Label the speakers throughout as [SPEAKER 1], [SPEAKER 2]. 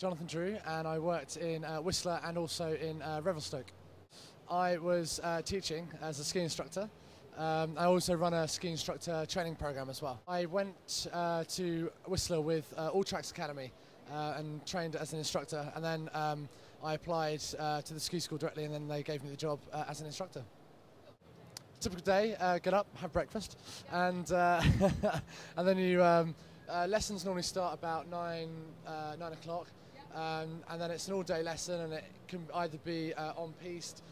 [SPEAKER 1] Jonathan Drew, and I worked in Whistler and also in Revelstoke. I was teaching as a ski instructor. I also run a ski instructor training program as well. I went to Whistler with All Tracks Academy and trained as an instructor, and then I applied to the ski school directly, and then they gave me the job as an instructor. Typical day: get up, have breakfast, and and then you lessons normally start about 9 o'clock, and then it's an all-day lesson, and it can either be on piste,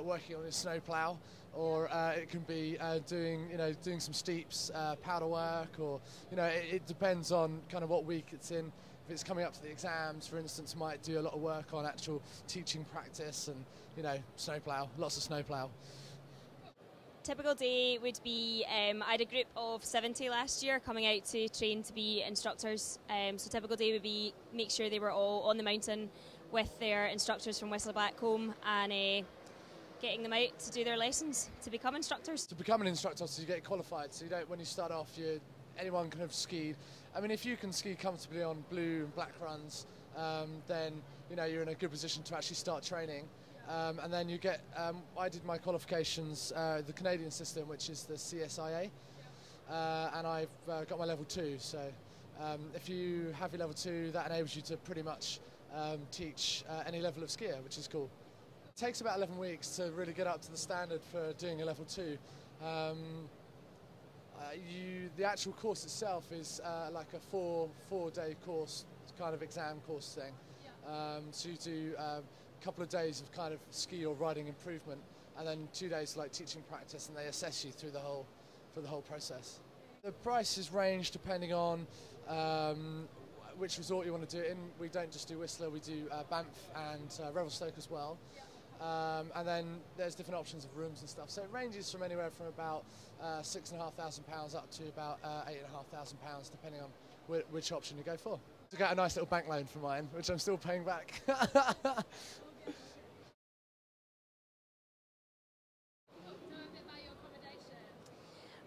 [SPEAKER 1] working on a snow plough, or it can be doing some steeps, powder work, or it depends on kind of what week it's in. If it's coming up to the exams, for instance, might do a lot of work on actual teaching practice and snow plough, lots of snow plough.
[SPEAKER 2] Typical day would be, I had a group of 70 last year coming out to train to be instructors. So typical day would be make sure they were all on the mountain with their instructors from Whistler back home, and getting them out to do their lessons to become instructors.
[SPEAKER 1] To become an instructor, so you get qualified. So you don't, when you start off, anyone can have skied. I mean, if you can ski comfortably on blue and black runs, then you're in a good position to actually start training. And then you get, I did my qualifications, the Canadian system, which is the CSIA, and I've got my level 2. So if you have your level 2, that enables you to pretty much teach any level of skier, which is cool. It takes about 11 weeks to really get up to the standard for doing a level 2. The actual course itself is like a four-day course, kind of exam course thing. So you do a couple of days of kind of ski or riding improvement, and then 2 days like teaching practice, and they assess you through the whole process. The prices range depending on which resort you want to do it in. We don't just do Whistler, we do Banff and Revelstoke as well. And then there's different options of rooms and stuff. So it ranges from anywhere from about £6,500 up to about £8,500, depending on which option you go for. To get a nice little bank loan for mine, which I'm still paying back.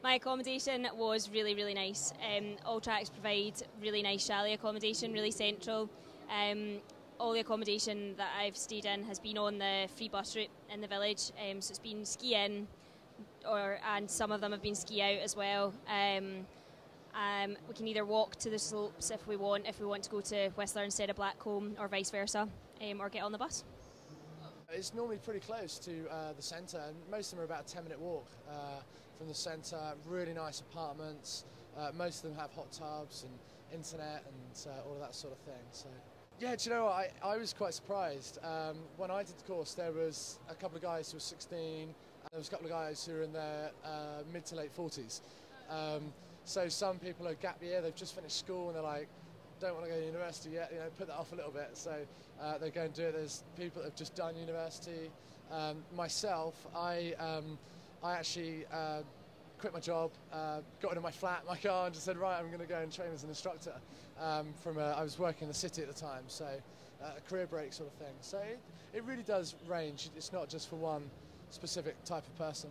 [SPEAKER 2] My accommodation was really, really nice. All Tracks provide really nice chalet accommodation, really central. All the accommodation that I've stayed in has been on the free bus route in the village, so it's been ski in, and some of them have been ski out as well. We can either walk to the slopes if we want to go to Whistler instead of Blackcomb, or vice versa, or get on the bus.
[SPEAKER 1] It's normally pretty close to the centre, and most of them are about a 10-minute walk from the centre. Really nice apartments. Most of them have hot tubs and internet and all of that sort of thing. So. Yeah, do you know what? I was quite surprised. When I did the course, there was a couple of guys who were 16, and there was a couple of guys who were in their mid to late 40s. So some people are gap year, they've just finished school, and they're like, don't want to go to university yet, put that off a little bit. So they go and do it. There's people that have just done university. Myself, I actually quit my job, got into my flat, my car, and just said, right, I'm going to go and train as an instructor. I was working in the city at the time, so a career break sort of thing. So it really does range. It's not just for one specific type of person.